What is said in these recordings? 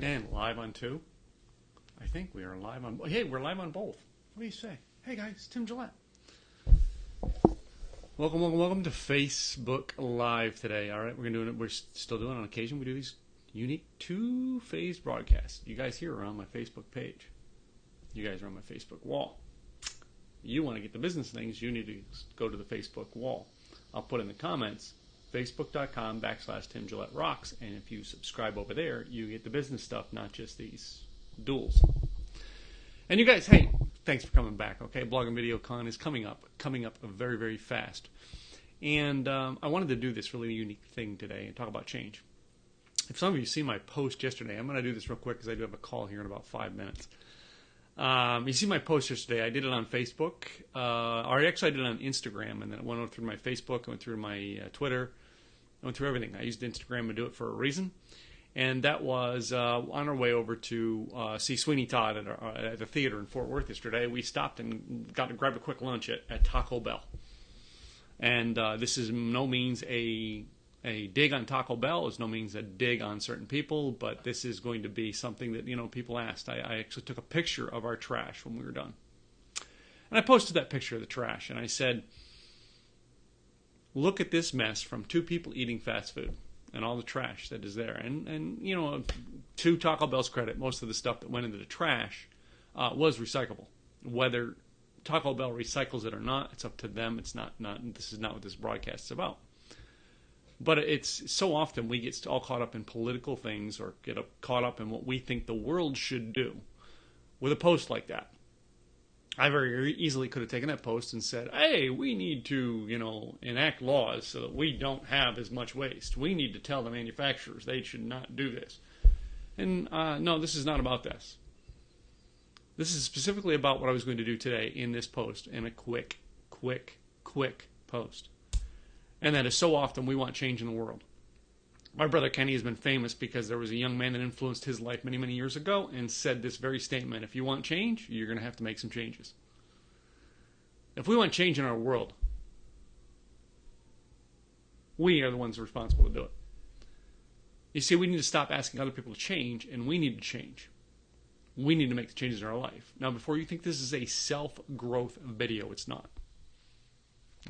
And live on two. I think we are live on. Hey, we're live on both. What do you say? Hey guys, Tim Gillette. Welcome to Facebook Live today. All right, we're gonna do it. We're still doing it on occasion. We do these unique two-phase broadcasts. You guys here are on my Facebook page. You guys are on my Facebook wall. You want to get the business things, you need to go to the Facebook wall. I'll put in the comments facebook.com/Tim Gillette Rocks, and if you subscribe over there, you get the business stuff, not just these duels. And you guys, hey, thanks for coming back. Okay, Blog and Video Con is coming up very, very fast. And I wanted to do this really unique thing today and talk about change. If some of you see my post yesterday, I'm going to do this real quick because I do have a call here in about 5 minutes. You see my post yesterday. I did it on Facebook, or actually I did it on Instagram, and then it went through my Facebook, I went through my Twitter, I went through everything. I used Instagram to do it for a reason, and that was on our way over to see Sweeney Todd at the theater in Fort Worth yesterday. We stopped and got to grab a quick lunch at Taco Bell, and this is no means a dig on Taco Bell. Is no means a dig on certain people, but this is going to be something that, people asked. I actually took a picture of our trash when we were done. And I posted that picture of the trash, and I said, look at this mess from two people eating fast food and all the trash that is there. And to Taco Bell's credit, most of the stuff that went into the trash was recyclable. Whether Taco Bell recycles it or not, it's up to them. It's not. This is not what this broadcast is about. But it's so often we get all caught up in political things or get caught up in what we think the world should do with a post like that. I very easily could have taken that post and said, hey, we need to, enact laws so that we don't have as much waste. We need to tell the manufacturers they should not do this. And no, this is not about this. This is specifically about what I was going to do today in this post, in a quick post. And that is so often we want change in the world. My brother Kenny has been famous because there was a young man that influenced his life many, many years ago and said this very statement: if you want change, you're going to have to make some changes. If we want change in our world, we are the ones responsible to do it. You see, we need to stop asking other people to change, and we need to change. We need to make the changes in our life. Now, before you think this is a self-growth video, it's not.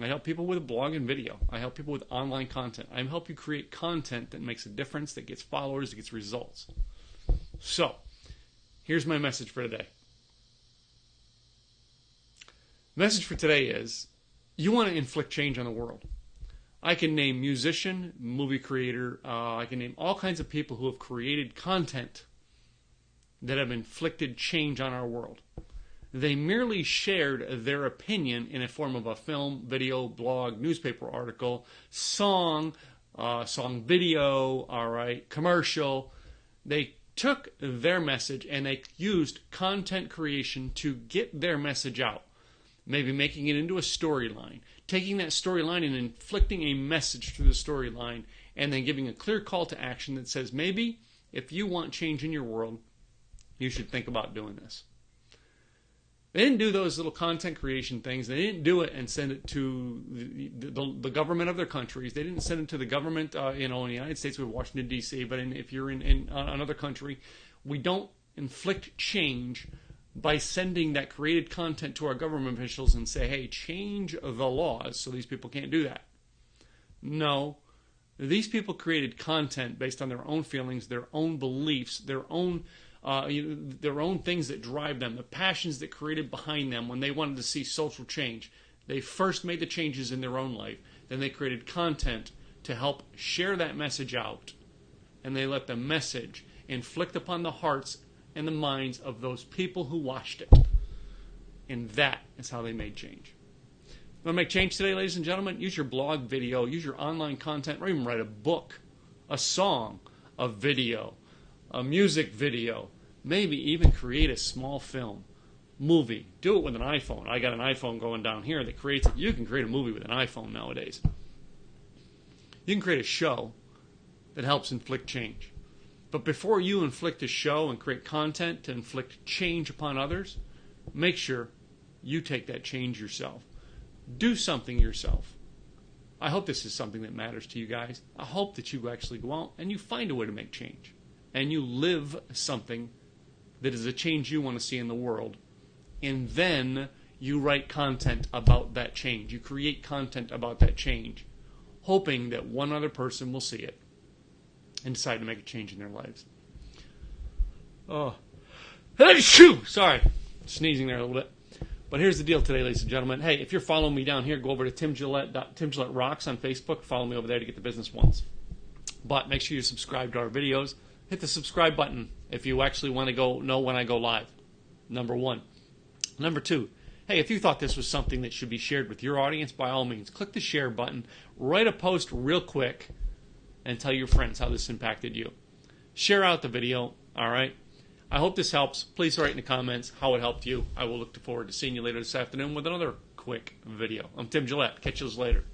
I help people with blog and video. I help people with online content. I help you create content that makes a difference, that gets followers, that gets results. So, here's my message for today. The message for today is, you want to inflict change on the world. I can name musician, movie creator, I can name all kinds of people who have created content that have inflicted change on our world. They merely shared their opinion in a form of a film, video, blog, newspaper article, song video, all right, commercial. They took their message and they used content creation to get their message out. Maybe making it into a storyline, taking that storyline and inflicting a message through the storyline, and then giving a clear call to action that says, maybe if you want change in your world, you should think about doing this. They didn't do those little content creation things. They didn't do it and send it to the government of their countries. They didn't send it to the government, in the United States with Washington, D.C., but if you're in another country, we don't inflict change by sending that created content to our government officials and say, hey, change the laws so these people can't do that. No. These people created content based on their own feelings, their own beliefs, their own things that drive them, the passions that created behind them when they wanted to see social change. They first made the changes in their own life. Then they created content to help share that message out. And they let the message inflict upon the hearts and the minds of those people who watched it. And that is how they made change. You want to make change today, ladies and gentlemen? Use your blog video, use your online content, or even write a book, a song, a video, a music video, maybe even create a small film, movie. Do it with an iPhone. I got an iPhone going down here that creates it. You can create a movie with an iPhone nowadays. You can create a show that helps inflict change. But before you inflict a show and create content to inflict change upon others, make sure you take that change yourself. Do something yourself. I hope this is something that matters to you guys. I hope that you actually go out and you find a way to make change. and you live something that is a change you want to see in the world, and then you write content about that change. You create content about that change, hoping that one other person will see it and decide to make a change in their lives. Oh, sorry, sneezing there a little bit. But here's the deal today, ladies and gentlemen. Hey, if you're following me down here, go over to Tim Gillette Rocks on Facebook. Follow me over there to get the business ones. But make sure you subscribe to our videos. Hit the subscribe button if you actually want to know when I go live. Number one. Number two, hey, if you thought this was something that should be shared with your audience, by all means, click the share button, write a post real quick, and tell your friends how this impacted you. Share out the video, all right? I hope this helps. Please write in the comments how it helped you. I will look forward to seeing you later this afternoon with another quick video. I'm Tim Gillette. Catch you later.